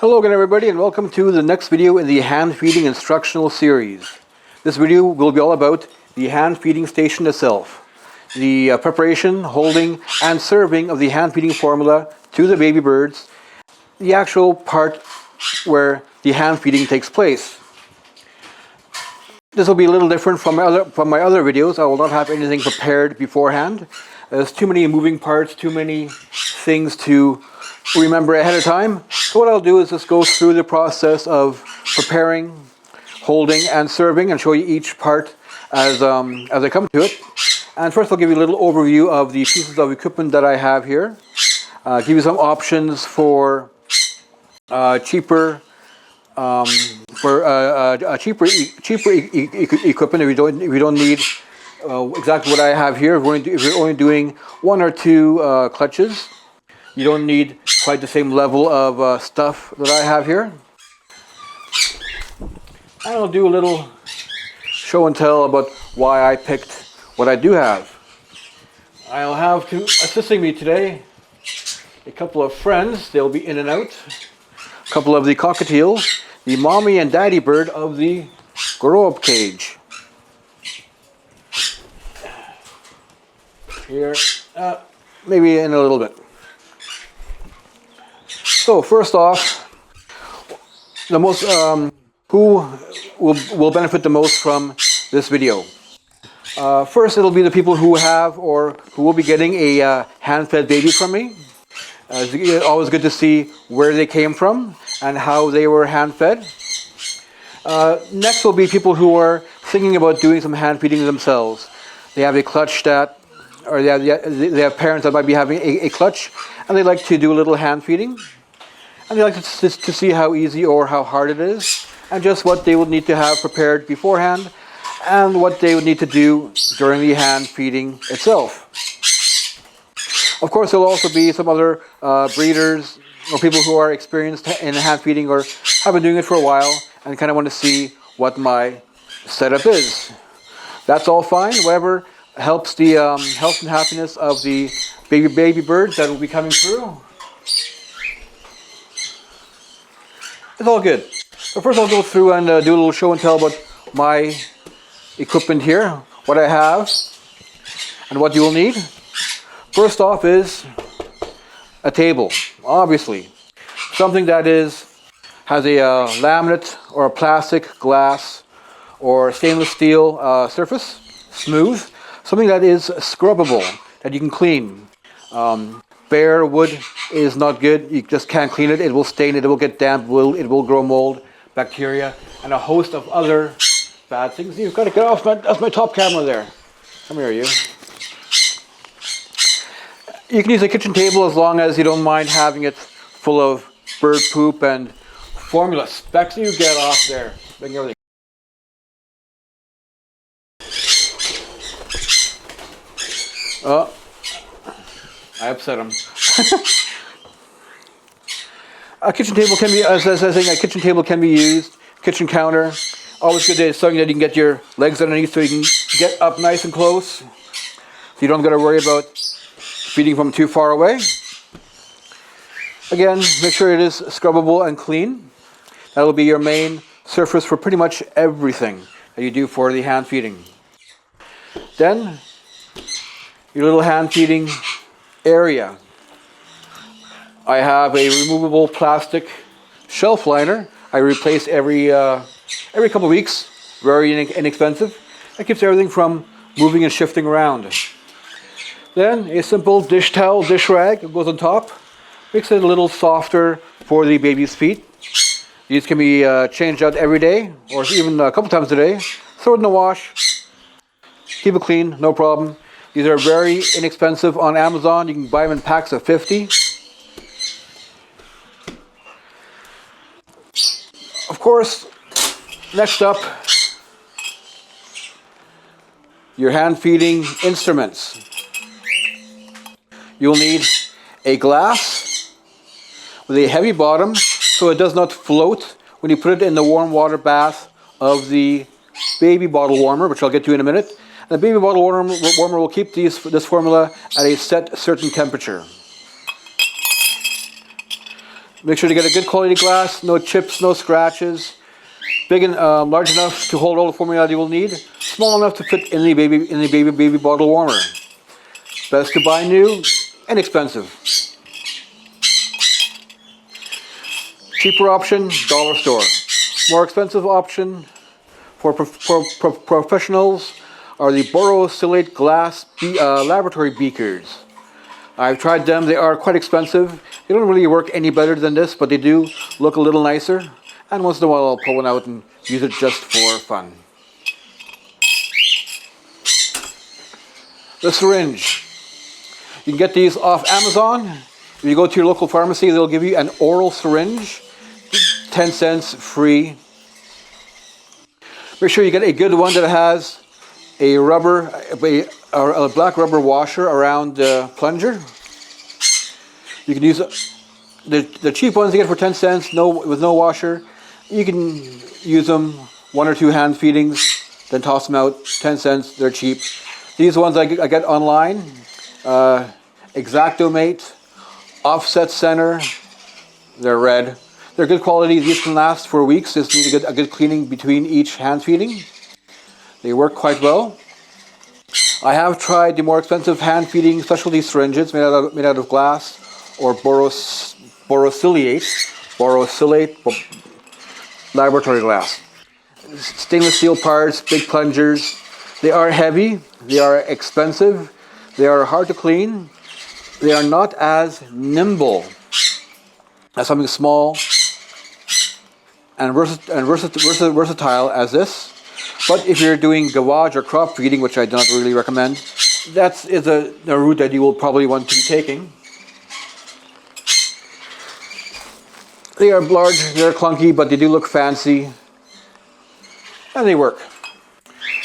Hello again everybody, and welcome to the next video in the hand feeding instructional series. This video will be all about the hand feeding station itself. The preparation, holding and serving of the hand feeding formula to the baby birds. The actual part where the hand feeding takes place. This will be a little different from my other videos. I will not have anything prepared beforehand. There's too many moving parts, too many things to remember ahead of time. So what I'll do is just go through the process of preparing, holding and serving and show you each part as I come to it. And first I'll give you a little overview of the pieces of equipment that I have here. Give you some options for cheaper equipment if you don't need exactly what I have here. If you're only doing one or two clutches, you don't need quite the same level of stuff that I have here. And I'll do a little show and tell about why I picked what I do have. I'll have assisting me today a couple of friends. They'll be in and out. A couple of the cockatiels, the mommy and daddy bird of the grow-up cage. Here, maybe in a little bit. So first off, the most who will benefit the most from this video. First, it'll be the people who have or who will be getting a hand-fed baby from me. It's always good to see where they came from and how they were hand-fed. Next will be people who are thinking about doing some hand feeding themselves. They have a clutch or they have parents that might be having a clutch, and they like to do a little hand feeding. And they like to see how easy or how hard it is, and just what they would need to have prepared beforehand, and what they would need to do during the hand feeding itself. Of course, there will also be some other breeders or people who are experienced in hand feeding or have been doing it for a while and kind of want to see what my setup is. That's all fine. Whatever helps the health and happiness of the baby birds that will be coming through. It's all good. So first I'll go through and do a little show and tell about my equipment here, what I have, and what you will need. First off is a table, obviously. Something that has a laminate or a plastic, glass, or stainless steel surface, smooth. Something that is scrubbable, that you can clean. Bare wood is not good. You just can't clean it. It will stain, it will get damp, it will grow mold, bacteria, and a host of other bad things. You've got to get off that's my top camera there. Come here, you. You can use a kitchen table as long as you don't mind having it full of bird poop and formula specks. You get off there. Bring everything. Oh, I upset him. A kitchen table can be, as I was saying, a kitchen table can be used. Kitchen counter, always good to something that you can get your legs underneath so you can get up nice and close. So you don't got to worry about feeding from too far away. Again, make sure it is scrubbable and clean. That will be your main surface for pretty much everything that you do for the hand feeding. Then, your little hand feeding area. I have a removable plastic shelf liner. I replace every couple of weeks. Very inexpensive. That keeps everything from moving and shifting around. Then a simple dish towel, dish rag goes on top. Makes it a little softer for the baby's feet. These can be changed out every day or even a couple times a day. Throw it in the wash. Keep it clean, no problem. These are very inexpensive on Amazon. You can buy them in packs of 50. Of course, next up, your hand feeding instruments. You'll need a glass with a heavy bottom so it does not float when you put it in the warm water bath of the baby bottle warmer, which I'll get to in a minute. The baby bottle warmer will keep this formula at a certain temperature. Make sure to get a good quality glass, no chips, no scratches. Big and large enough to hold all the formula you will need. Small enough to fit in the baby bottle warmer. Best to buy new, inexpensive. Cheaper option, dollar store. More expensive option for professionals are the borosilicate glass laboratory beakers. I've tried them. They are quite expensive. They don't really work any better than this, but they do look a little nicer. And once in a while I'll pull one out and use it just for fun. The syringe. You can get these off Amazon. If you go to your local pharmacy, they'll give you an oral syringe, 10 cents free. Make sure you get a good one that has a black rubber washer around the plunger. You can use the cheap ones you get for 10 cents, with no washer. You can use them 1 or 2 hand feedings, then toss them out, 10 cents, they're cheap. These ones I get online, Exactomate, Offset Center, they're red. They're good quality, these can last for weeks, just need a good cleaning between each hand feeding. They work quite well. I have tried the more expensive hand feeding specialty syringes made out of glass or borosilicate laboratory glass. Stainless steel parts, big plungers. They are heavy, they are expensive, they are hard to clean, they are not as nimble as something small and versatile as this. But if you're doing gavage or crop feeding, which I do not really recommend, that is a route that you will probably want to be taking. They are large, they're clunky, but they do look fancy, and they work.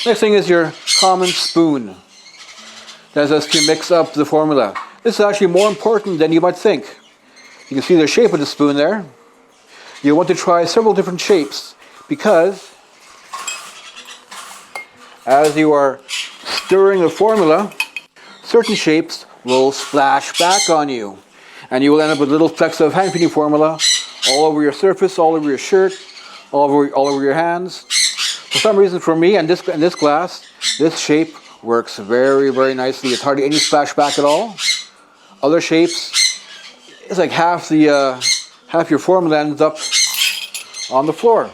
Next thing is your common spoon. That is to mix up the formula. This is actually more important than you might think. You can see the shape of the spoon there. You want to try several different shapes because as you are stirring the formula, certain shapes will splash back on you. And you will end up with little flecks of hand feeding formula all over your surface, all over your shirt, all over your hands. For some reason for me and this glass, this shape works very, very nicely. It's hardly any splashback at all. Other shapes, it's like half your formula ends up on the floor.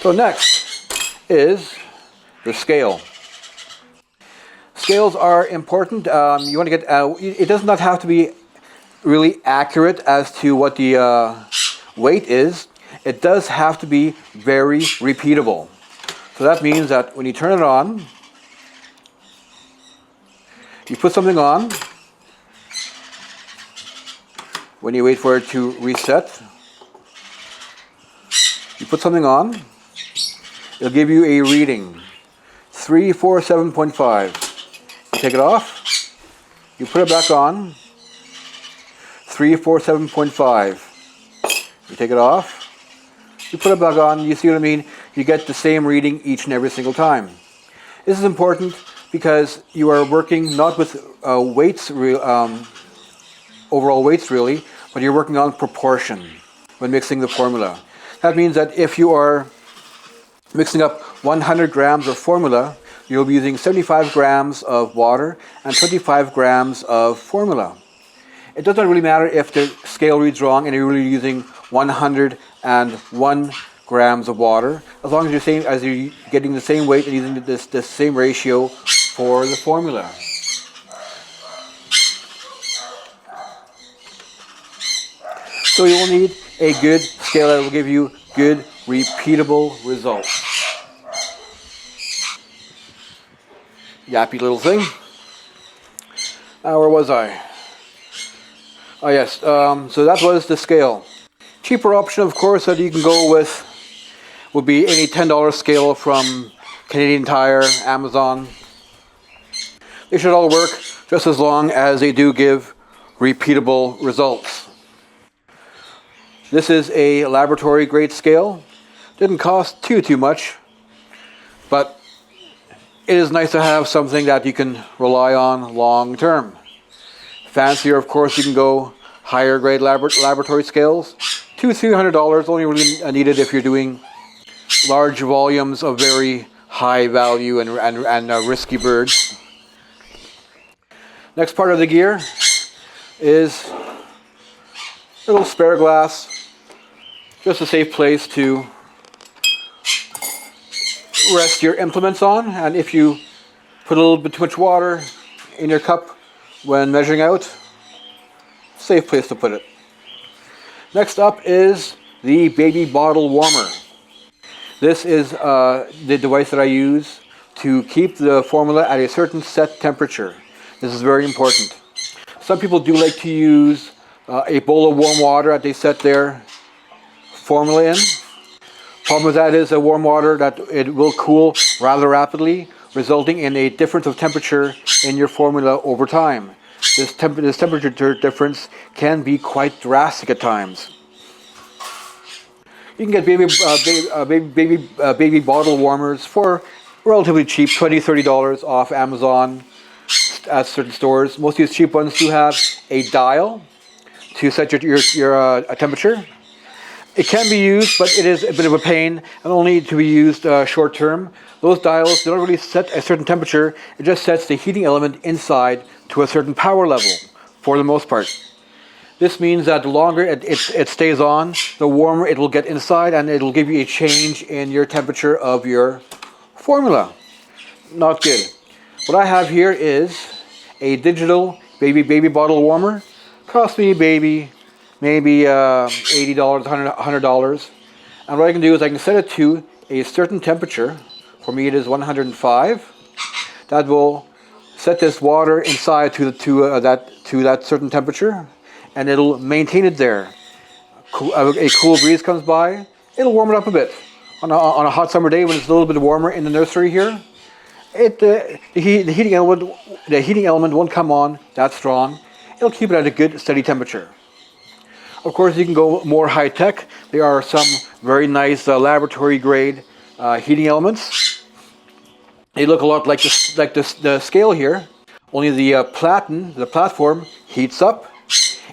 So next is the scale. Scales are important. You want to get, it does not have to be really accurate as to what the weight is. It does have to be very repeatable. So that means that when you turn it on, you put something on. When you wait for it to reset, you put something on. It'll give you a reading, 347.5. You take it off, you put it back on, 347.5. You take it off, you put it back on, you see what I mean? You get the same reading each and every single time. This is important because you are working not with weights, overall weights really, but you're working on proportion when mixing the formula. That means that if you are mixing up 100 grams of formula, you'll be using 75 grams of water and 25 grams of formula. It doesn't really matter if the scale reads wrong and you're really using 101 grams of water, as long as you're getting the same weight and using the same ratio for the formula. So you will need a good scale that will give you good, repeatable results. Yappy little thing. Where was I? Oh yes, so that was the scale. Cheaper option, of course, that you can go with would be any $10 scale from Canadian Tire, Amazon. They should all work just as long as they do give repeatable results. This is a laboratory grade scale. Didn't cost too much, but it is nice to have something that you can rely on long term. Fancier, of course, you can go higher grade laboratory scales. $200-300 only really needed if you're doing large volumes of very high value and risky birds. Next part of the gear is a little spare glass, just a safe place to rest your implements on, and if you put a little bit too much water in your cup when measuring out, safe place to put it. Next up is the baby bottle warmer. This is the device that I use to keep the formula at a certain set temperature. This is very important. Some people do like to use a bowl of warm water that they set their formula in. Problem with that is the warm water that it will cool rather rapidly, resulting in a difference of temperature in your formula over time. This temperature difference can be quite drastic at times. You can get baby bottle warmers for relatively cheap, $20-30 off Amazon at certain stores. Most of these cheap ones do have a dial to set your temperature. It can be used, but it is a bit of a pain and only to be used short term. Those dials don't really set a certain temperature, it just sets the heating element inside to a certain power level for the most part. This means that the longer it stays on, the warmer it will get inside, and it will give you a change in your temperature of your formula. Not good. What I have here is a digital baby bottle warmer. Cost me maybe $80, $100. And what I can do is I can set it to a certain temperature. For me it is 105. That will set this water inside to that certain temperature, and it'll maintain it there. A cool breeze comes by, it'll warm it up a bit. On a hot summer day when it's a little bit warmer in the nursery here, the heating element won't come on that strong. It'll keep it at a good steady temperature. Of course, you can go more high tech. There are some very nice laboratory grade heating elements. They look a lot like the scale here, only the platform heats up.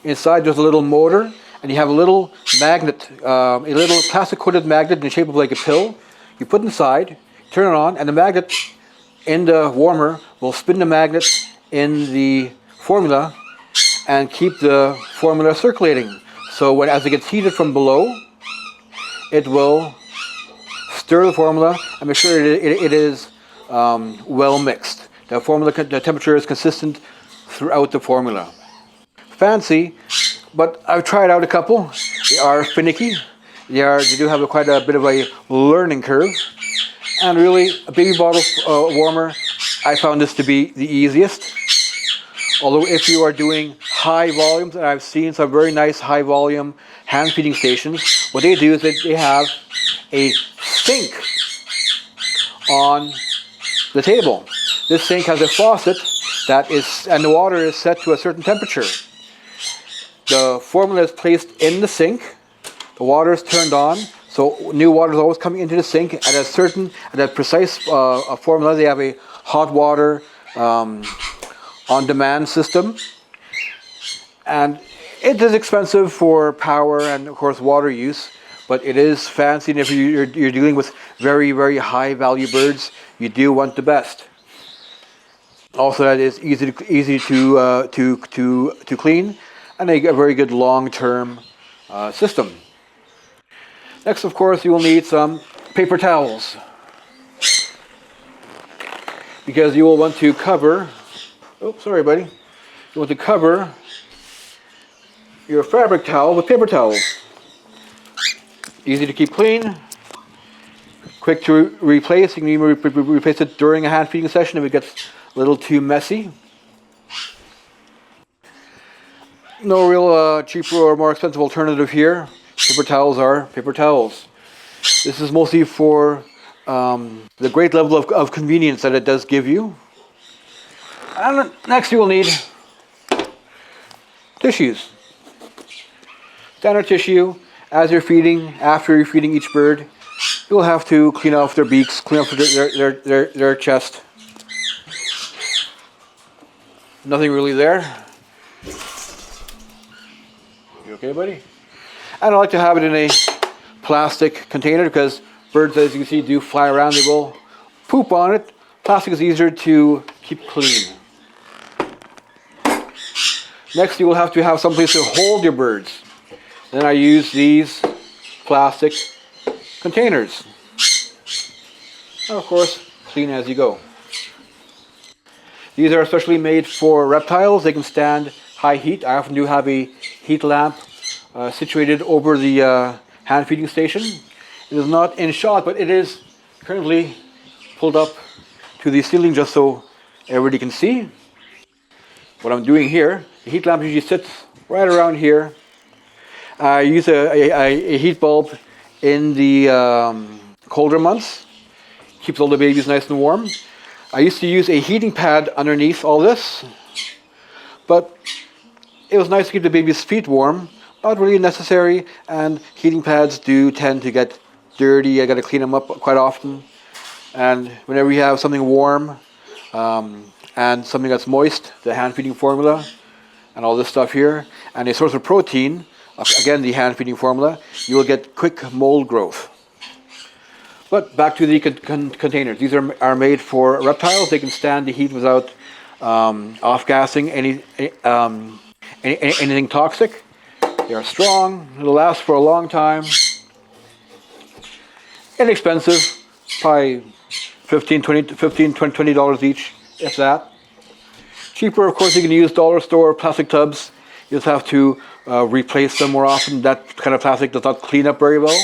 Inside there's a little motor, and you have a little magnet, a little plastic coated magnet in the shape of like a pill. You put it inside, turn it on, and the magnet in the warmer will spin the magnet in the formula and keep the formula circulating. So as it gets heated from below, it will stir the formula and make sure it is well mixed. The temperature is consistent throughout the formula. Fancy, but I've tried out a couple. They are finicky. They do have quite a bit of a learning curve. And really, a baby bottle warmer, I found this to be the easiest. Although if you are doing high volumes, and I've seen some very nice high volume hand feeding stations, what they do is that they have a sink on the table. This sink has a faucet and the water is set to a certain temperature. The formula is placed in the sink, the water is turned on, so new water is always coming into the sink at a precise formula. They have a hot water on-demand system, and it is expensive for power and of course water use, but it is fancy, and if you're dealing with very, very high value birds, you do want the best. Also, that is easy to clean, and a very good long-term system. Next, of course, you will need some paper towels, because you will want to cover, you want to cover your fabric towel with paper towels. Easy to keep clean, quick to replace. You can even replace it during a hand feeding session if it gets a little too messy. No real cheaper or more expensive alternative here. Paper towels are paper towels. This is mostly for the great level of convenience that it does give you. And next you will need tissues. Standard tissue. As you're feeding, after you're feeding each bird, you'll have to clean off their beaks, clean off their chest. Nothing really there. You okay, buddy? And I like to have it in a plastic container because birds, as you can see, do fly around. They will poop on it. Plastic is easier to keep clean. Next, you will have to have some place to hold your birds. Then I use these plastic containers. And of course, clean as you go. These are especially made for reptiles. They can stand high heat. I often do have a heat lamp situated over the hand feeding station. It is not in shot, but it is currently pulled up to the ceiling just so everybody can see what I'm doing here. The heat lamp usually sits right around here. I use a heat bulb in the colder months. Keeps all the babies nice and warm. I used to use a heating pad underneath all this, but it was nice to keep the baby's feet warm. Not really necessary, and heating pads do tend to get dirty. I got to clean them up quite often. And whenever you have something warm and something that's moist, the hand feeding formula and all this stuff here, and a source of protein, again the hand feeding formula, you will get quick mold growth. But back to the containers. These are made for reptiles. They can stand the heat without off-gassing anything toxic. They are strong. It'll last for a long time. Inexpensive, probably $20 each, if that. Cheaper, of course, you can use dollar store plastic tubs. You just have to replace them more often. That kind of plastic does not clean up very well.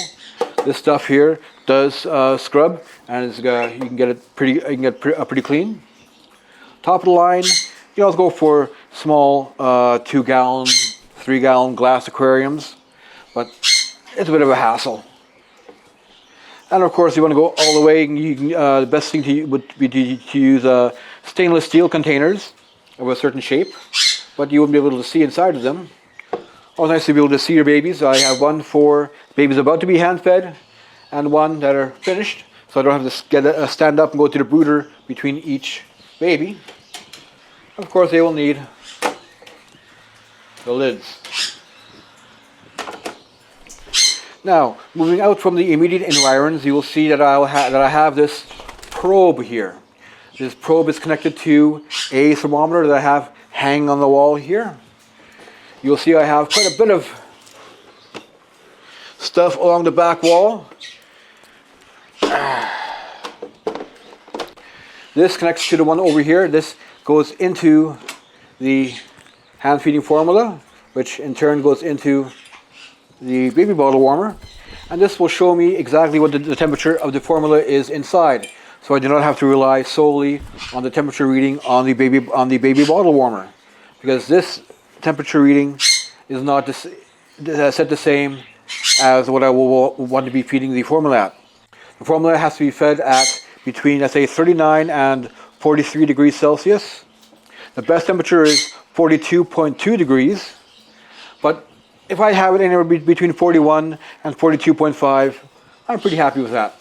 This stuff here does scrub, and it's, you can get it pretty clean. Top of the line, you also go for small 2-gallon, 3-gallon glass aquariums, but it's a bit of a hassle. And of course, you want to go all the way. You can, the best thing would be to use stainless steel containers of a certain shape, but you wouldn't be able to see inside of them. Also nice to be able to see your babies. I have one for babies about to be hand fed, and one that are finished, so I don't have to stand up and go to the brooder between each baby. Of course, they will need the lids. Now, moving out from the immediate environs, you will see that I have this probe here. This probe is connected to a thermometer that I have hanging on the wall here. You'll see I have quite a bit of stuff along the back wall. This connects to the one over here. This goes into the hand feeding formula, which in turn goes into the baby bottle warmer, and this will show me exactly what the temperature of the formula is inside, so I do not have to rely solely on the temperature reading on the baby bottle warmer, because this temperature reading is not set the same as what I will want to be feeding the formula at. The formula has to be fed at between, let's say, 39 and 43 degrees Celsius. The best temperature is 42.2 degrees, but if I have it anywhere between 41 and 42.5, I'm pretty happy with that.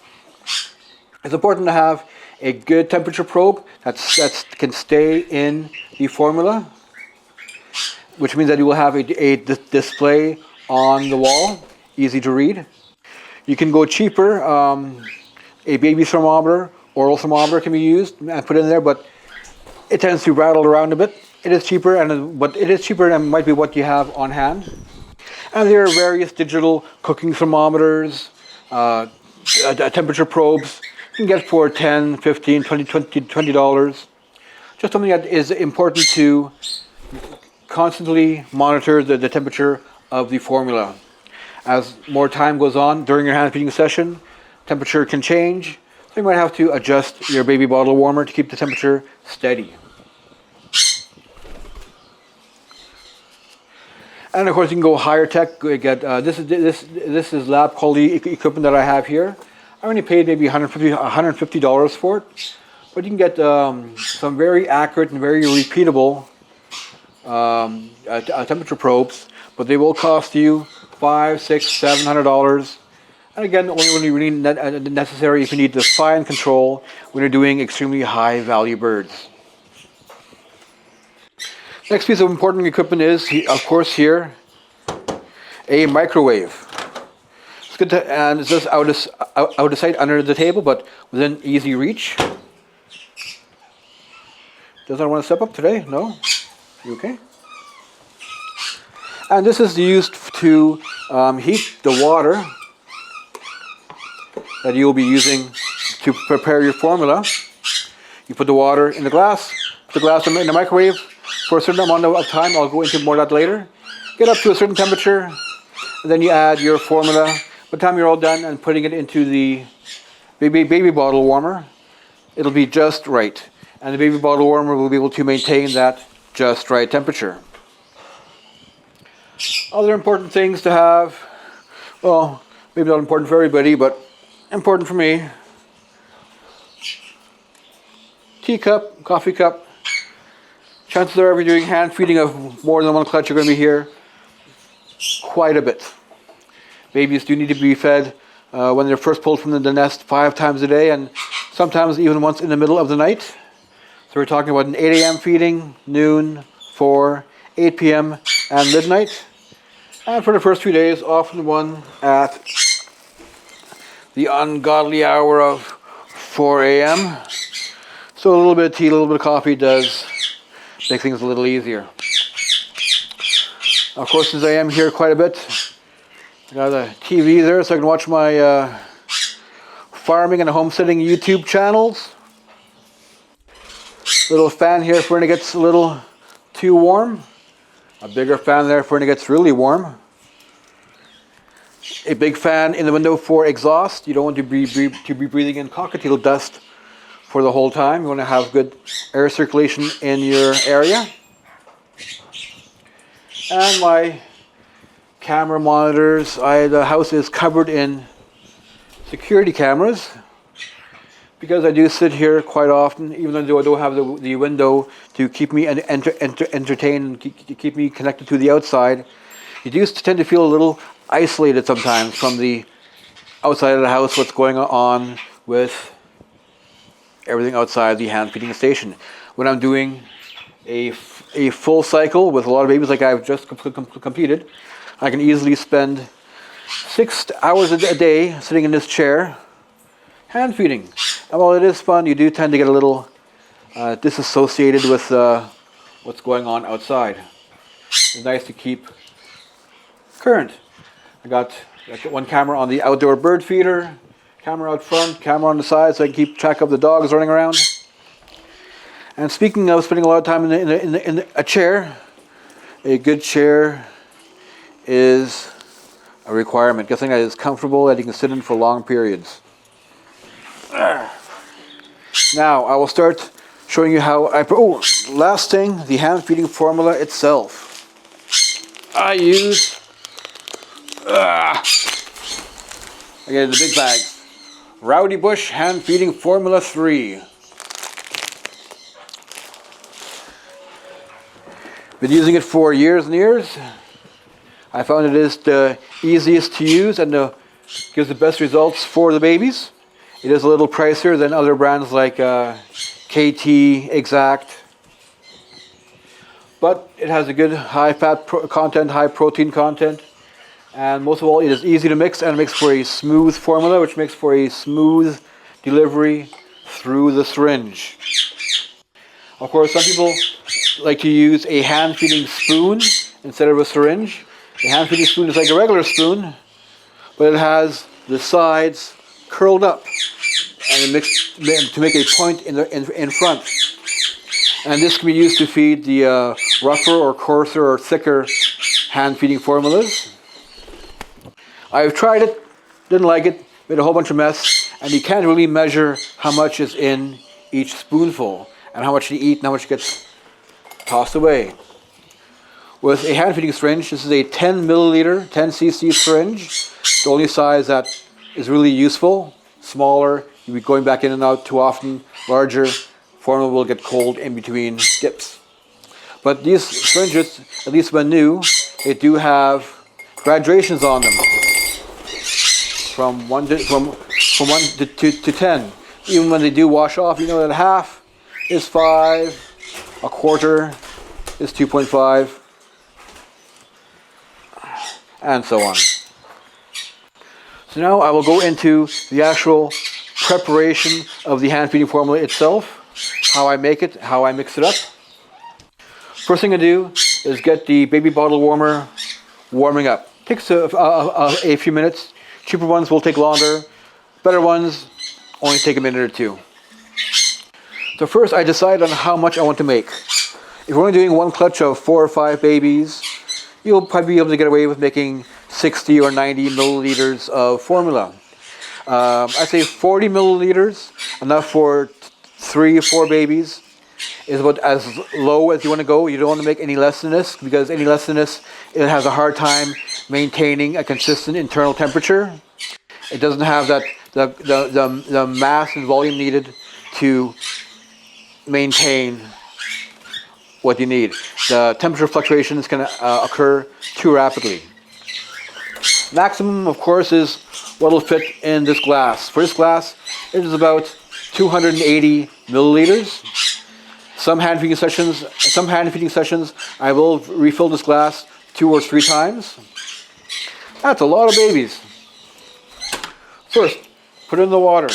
It's important to have a good temperature probe that can stay in the formula, which means that you will have a display on the wall, easy to read. You can go cheaper. A baby thermometer, oral thermometer can be used and put in there, but it tends to rattle around a bit. It is cheaper, but it is cheaper than might be what you have on hand. And there are various digital cooking thermometers, temperature probes. You can get for $10, $15, $20. Just something that is important to constantly monitor the temperature of the formula. As more time goes on during your hand feeding session, temperature can change, so you might have to adjust your baby bottle warmer to keep the temperature steady. And of course, you can go higher tech. Get this is lab quality equipment that I have here. I only paid maybe $150 for it, but you can get some very accurate and very repeatable temperature probes. But they will cost you $500, $600, $700. And again, only really necessary if you need the fine control when you're doing extremely high value birds. Next piece of important equipment is, of course, here a microwave. It's good to, and it's just out of sight under the table, but within easy reach. Doesn't want to step up today? No? You okay? And this is used to heat the water that you'll be using to prepare your formula. You put the water in the glass, put the glass in the microwave for a certain amount of time. I'll go into more of that later. Get up to a certain temperature, and then you add your formula. By the time you're all done and putting it into the baby bottle warmer, it'll be just right. And the baby bottle warmer will be able to maintain that just right temperature. Other important things to have, well, maybe not important for everybody, but important for me. Teacup, coffee cup. Chances are if you're doing hand feeding of more than one clutch, you're going to be here quite a bit. Babies do need to be fed when they're first pulled from the nest 5 times a day, and sometimes even once in the middle of the night. So we're talking about an 8 a.m. feeding, noon, 4, 8 p.m. and midnight. And for the first few days, often one at the ungodly hour of 4 a.m. So a little bit of tea, a little bit of coffee does make things a little easier. Of course, since I am here quite a bit, I got a TV there so I can watch my farming and homesteading YouTube channels. Little fan here for when it gets a little too warm. A bigger fan there for when it gets really warm. A big fan in the window for exhaust. You don't want to be breathing in cockatiel dust for the whole time. You want to have good air circulation in your area. And my camera monitors. The house is covered in security cameras because I do sit here quite often, even though I don't have the window to keep me entertained and keep me connected to the outside. You do tend to feel a little isolated sometimes from the outside of the house, what's going on with everything outside the hand feeding station. When I'm doing a full cycle with a lot of babies like I've just completed, I can easily spend 6 hours a day sitting in this chair hand feeding. And while it is fun, you do tend to get a little disassociated with what's going on outside. It's nice to keep current. I got one camera on the outdoor bird feeder, camera out front, camera on the side so I can keep track of the dogs running around. And speaking of spending a lot of time in a chair, a good chair is a requirement. Get something that is comfortable, that you can sit in for long periods. Now I will start showing you how last thing, the hand feeding formula itself. I use again the big bag, Rowdy Bush Hand Feeding Formula 3. Been using it for years and years. I found it is the easiest to use and gives the best results for the babies. It is a little pricier than other brands like KT, Exact. But it has a good high fat content, high protein content. And most of all, it is easy to mix and it makes for a smooth formula, which makes for a smooth delivery through the syringe. Of course, some people like to use a hand feeding spoon instead of a syringe. The hand feeding spoon is like a regular spoon, but it has the sides curled up and to make a point in front. And this can be used to feed the rougher or coarser or thicker hand feeding formulas. I've tried it, didn't like it, made a whole bunch of mess, and you can't really measure how much is in each spoonful and how much you eat and how much gets tossed away. With a hand feeding syringe, this is a 10 milliliter, 10 cc syringe. The only size that is really useful. Smaller, you'll be going back in and out too often. Larger, formula will get cold in between dips. But these syringes, at least when new, they do have graduations on them. From 1 to 10. Even when they do wash off, you know that half is 5, a quarter is 2.5. and so on. So now I will go into the actual preparation of the hand feeding formula itself, how I make it, how I mix it up. First thing I do is get the baby bottle warmer warming up. Takes a few minutes. Cheaper ones will take longer. Better ones only take a minute or two. So first I decide on how much I want to make. If you're only doing one clutch of 4 or 5 babies, you'll probably be able to get away with making 60 or 90 milliliters of formula. I say 40 milliliters, enough for 3 or 4 babies, is about as low as you want to go. You don't want to make any less than this, because any less than this, it has a hard time maintaining a consistent internal temperature. It doesn't have that the mass and volume needed to maintain what you need. The temperature fluctuations can occur too rapidly. Maximum, of course, is what will fit in this glass. For this glass, it is about 280 milliliters. Some hand feeding sessions, I will refill this glass 2 or 3 times. That's a lot of babies. First, put in the water.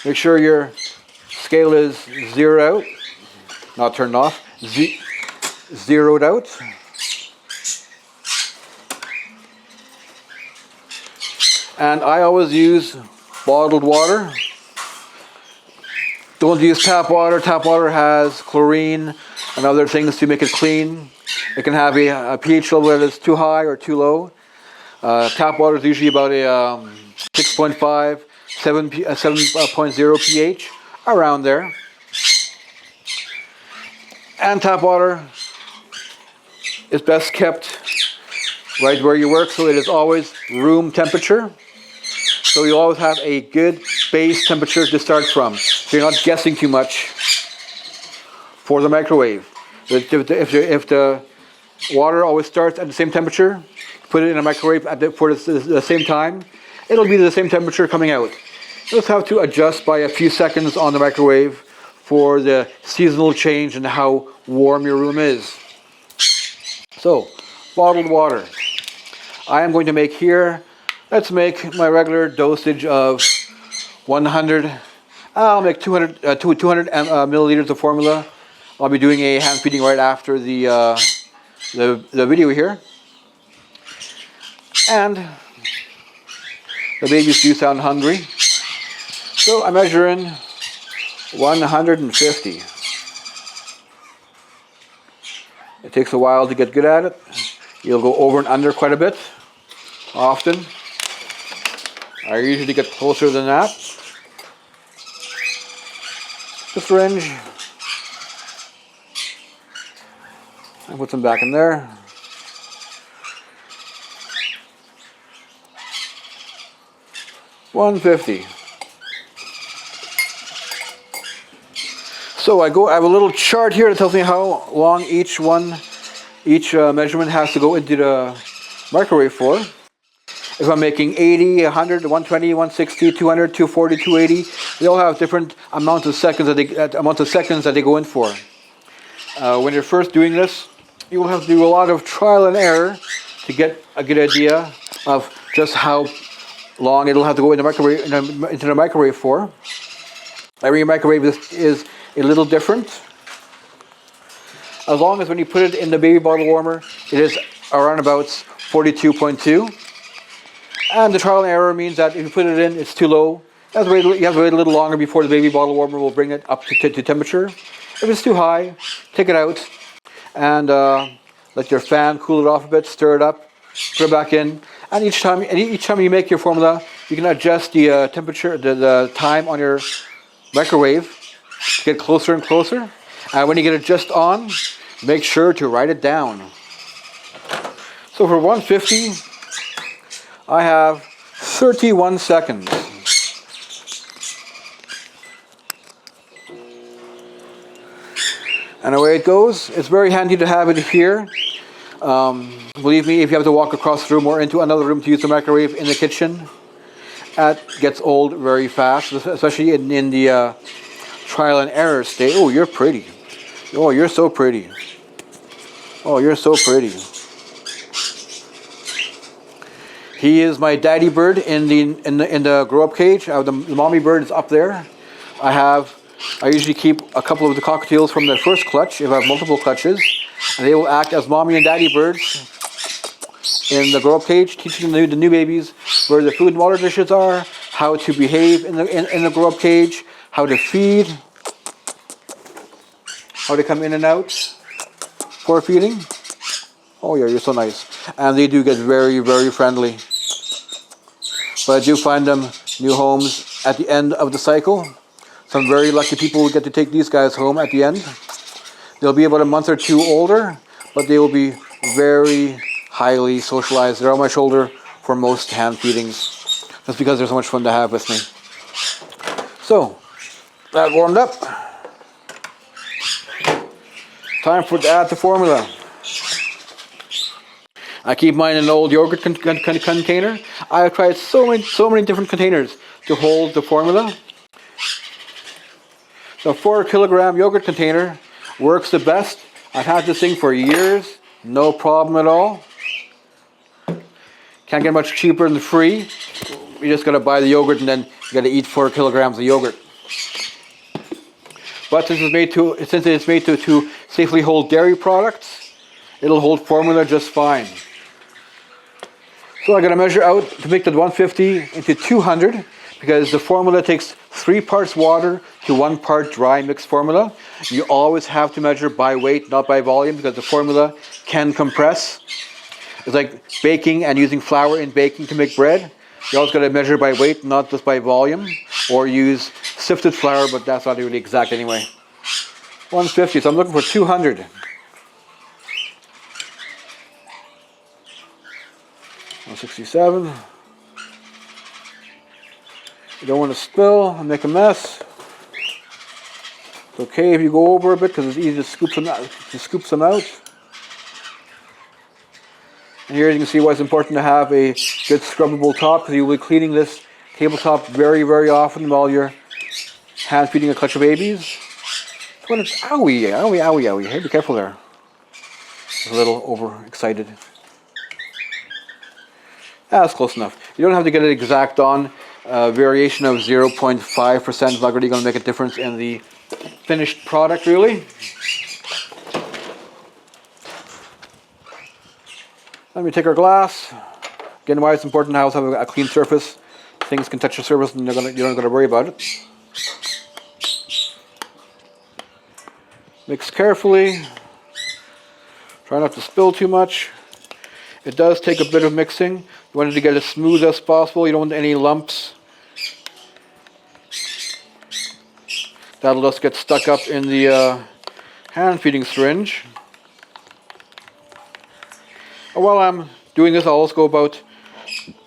Make sure your scale is zeroed out, not turned off, zeroed out. And I always use bottled water. Don't use tap water. Tap water has chlorine and other things to make it clean. It can have a pH level that is too high or too low. Tap water is usually about a 6.5, 7.0 pH, around there. And tap water is best kept right where you work, so it is always room temperature. So you always have a good base temperature to start from, so you're not guessing too much for the microwave. If the water always starts at the same temperature, put it in a microwave for the same time, it'll be the same temperature coming out. You just have to adjust by a few seconds on the microwave for the seasonal change and how warm your room is. So, bottled water. I am going to make here, let's make my regular dosage of 100, I'll make 200 milliliters of formula. I'll be doing a hand feeding right after the video here. And the babies do sound hungry. So I measure in 150. It takes a while to get good at it. You'll go over and under quite a bit, often. I usually get closer than that. The syringe. I put some back in there. $150. So I have a little chart here that tells me how long each measurement has to go into the microwave for. If I'm making 80, 100, 120, 160, 200, 240, 280, they all have different amounts of seconds that they go in for. When you're first doing this, you will have to do a lot of trial and error to get a good idea of just how long it'll have to go into the microwave for. Every microwave is a little different. As long as when you put it in the baby bottle warmer, it is around about 42.2. And the trial and error means that if you put it in, it's too low. You have to wait a little longer before the baby bottle warmer will bring it up to temperature. If it's too high, take it out and let your fan cool it off a bit, stir it up, put it back in. And each time you make your formula, you can adjust the temperature, the time on your microwave to get closer and closer. And when you get it just on, make sure to write it down. So for 150, I have 31 seconds. And away it goes. It's very handy to have it here. Believe me, if you have to walk across the room or into another room to use the microwave in the kitchen, that gets old very fast, especially in the trial and error state. Oh, you're pretty. Oh, you're so pretty. Oh, you're so pretty. He is my daddy bird in the grow up cage. The mommy bird is up there. I usually keep a couple of the cockatiels from the first clutch if I have multiple clutches, and they will act as mommy and daddy birds in the grow up cage, teaching the new babies where the food and water dishes are, how to behave in the grow up cage, how to feed, how to come in and out for feeding. Oh yeah, you're so nice. And they do get very, very friendly. But I do find them new homes at the end of the cycle. Some very lucky people will get to take these guys home at the end. They'll be about a month or two older, but they will be very highly socialized. They're on my shoulder for most hand feedings. That's because they're so much fun to have with me. So, that warmed up. Time to add the formula. I keep mine in an old yogurt container. I have tried so many different containers to hold the formula. The 4 kilogram yogurt container works the best. I've had this thing for years, no problem at all. Can't get much cheaper than free. You just gotta buy the yogurt and then you gotta eat 4 kilograms of yogurt. But since it's made to safely hold dairy products, it'll hold formula just fine. So I'm going to measure out to make the 150 into 200 because the formula takes 3 parts water to 1 part dry mixed formula. You always have to measure by weight, not by volume, because the formula can compress. It's like baking and using flour in baking to make bread. You always got to measure by weight, not just by volume, or use sifted flour, but that's not really exact anyway. 150, so I'm looking for 200. 167. You don't want to spill and make a mess. It's okay if you go over a bit because it's easy to scoop some out. And here you can see why it's important to have a good scrubbable top, because you'll be cleaning this tabletop very, very often while you're hand feeding a clutch of babies. When it's owie, owie, owie, owie. Hey, be careful there. A little overexcited. That's close enough. You don't have to get it exact on. Variation of 0.5% is not really going to make a difference in the finished product, really. Let me take our glass. Again, why it's important to have a clean surface. Things can touch the surface and you're not going to worry about it. Mix carefully. Try not to spill too much. It does take a bit of mixing. You want it to get as smooth as possible. You don't want any lumps. That'll just get stuck up in the hand feeding syringe. While I'm doing this, while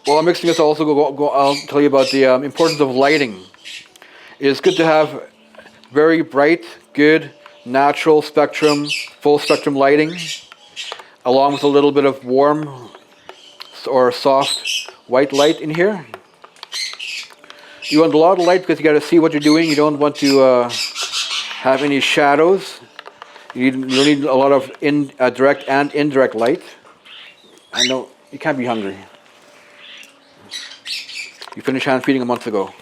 I'm mixing this, I'll tell you about the importance of lighting. It is good to have very bright, good, natural spectrum, full spectrum lighting, along with a little bit of warm or soft white light in here. You want a lot of light because you got to see what you're doing. You don't want to have any shadows. You'll need a lot of direct and indirect light. I know you can't be hungry. You finished hand feeding a month ago,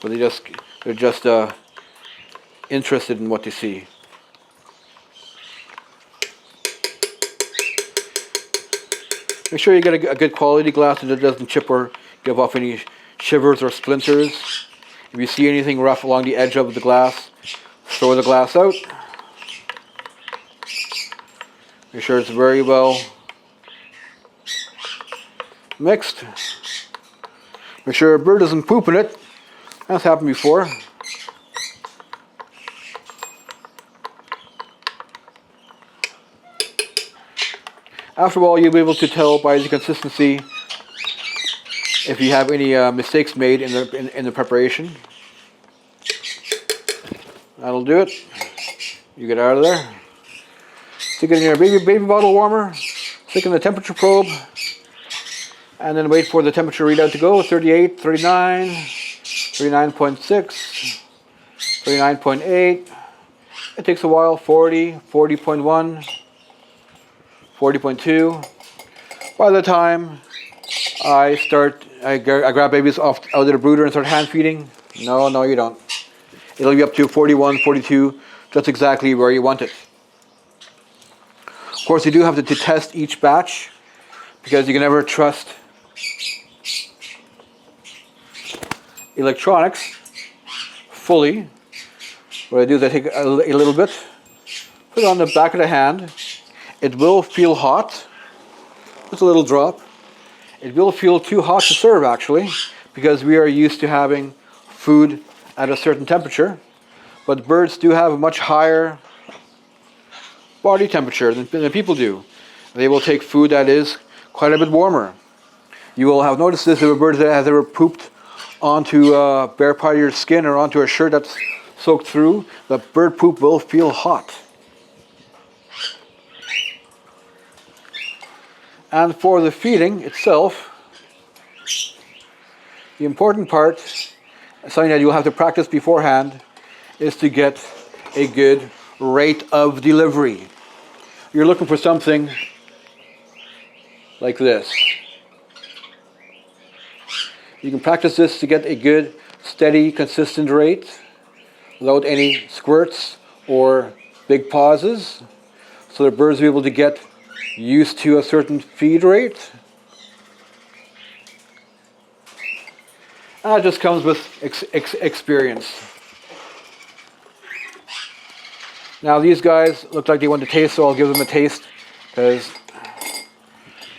but they're just interested in what they see. Make sure you get a good quality glass and it doesn't chip or give off any shivers or splinters. If you see anything rough along the edge of the glass, throw the glass out. Make sure it's very well mixed. Make sure a bird doesn't poop in it. That's happened before. After a while, you'll be able to tell by the consistency if you have any mistakes made in the preparation. That'll do it. You get out of there. Stick it in your baby bottle warmer. Stick in the temperature probe, and then wait for the temperature readout to go. 38, 39, 39.6, 39.8. It takes a while. 40, 40.1. 40.2. By the time I grab babies out of the brooder and start hand feeding, no, you don't. It'll be up to 41, 42, just exactly where you want it. Of course, you do have to test each batch because you can never trust electronics fully. What I do is I take a little bit, put it on the back of the hand. It will feel hot, just a little drop. It will feel too hot to serve actually, because we are used to having food at a certain temperature. But birds do have a much higher body temperature than people do. They will take food that is quite a bit warmer. You will have noticed this if a bird that has ever pooped onto a bare part of your skin or onto a shirt that's soaked through, the bird poop will feel hot. And for the feeding itself, the important part, something that you'll have to practice beforehand, is to get a good rate of delivery. You're looking for something like this. You can practice this to get a good, steady, consistent rate without any squirts or big pauses, so the birds will be able to get used to a certain feed rate. And it just comes with experience. Now these guys look like they want to taste, so I'll give them a taste, because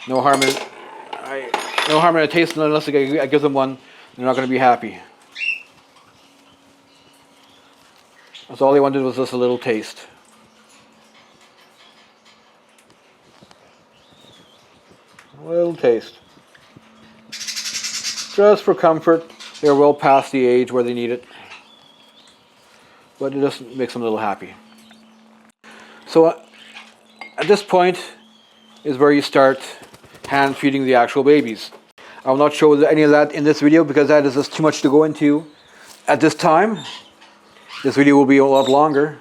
no harm in a taste unless I give them one. They're not going to be happy. That's all they wanted, was just a little taste. A little taste. Just for comfort. They're well past the age where they need it. But it just makes them a little happy. So at this point is where you start hand feeding the actual babies. I will not show any of that in this video because that is just too much to go into at this time. This video will be a lot longer.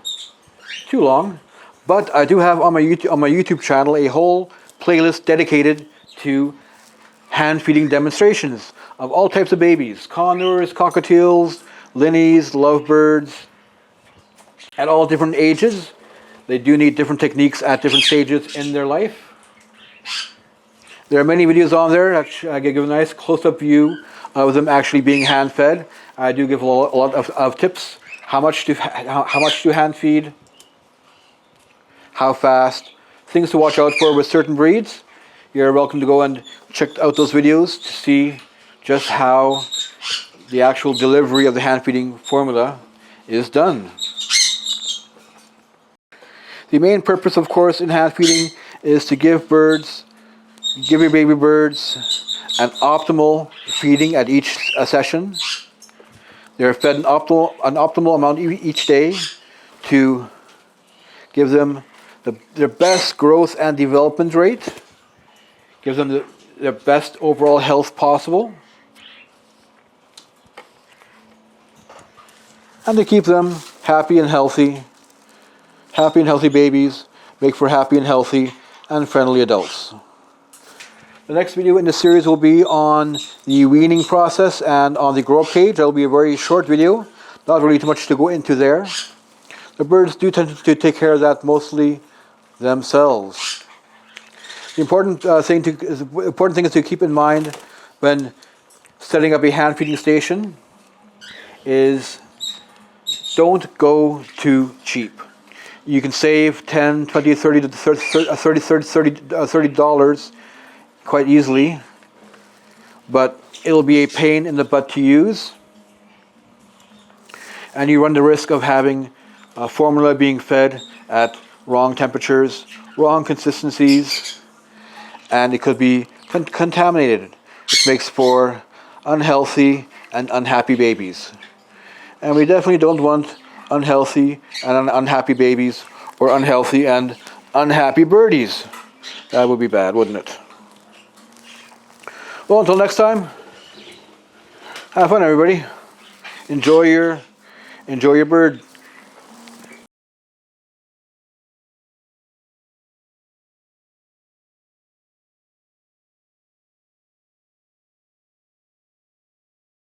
Too long. But I do have on my YouTube channel a whole playlist dedicated to hand feeding demonstrations of all types of babies. Condors, cockatiels, linneys, lovebirds, at all different ages. They do need different techniques at different stages in their life. There are many videos on there that I give a nice close-up view of them actually being hand-fed. I do give a lot of tips. How much to hand feed, how fast, things to watch out for with certain breeds. You're welcome to go and check out those videos to see just how the actual delivery of the hand feeding formula is done. The main purpose, of course, in hand feeding is to give your baby birds an optimal feeding at each session. They're fed an optimal amount each day to give them their best growth and development rate, give them their best overall health possible, and to keep them happy and healthy babies, make for happy and healthy and friendly adults. The next video in the series will be on the weaning process and on the grow-up cage. That will be a very short video, not really too much to go into there. The birds do tend to take care of that mostly themselves. The important thing is to keep in mind when setting up a hand feeding station is don't go too cheap. You can save $10, $20, $30 quite easily, but it'll be a pain in the butt to use, and you run the risk of having formula being fed at wrong temperatures, wrong consistencies, and it could be contaminated, which makes for unhealthy and unhappy babies. And we definitely don't want unhealthy and unhappy babies, or unhealthy and unhappy birdies. That would be bad, wouldn't it? Well, until next time, have fun, everybody. Enjoy your bird.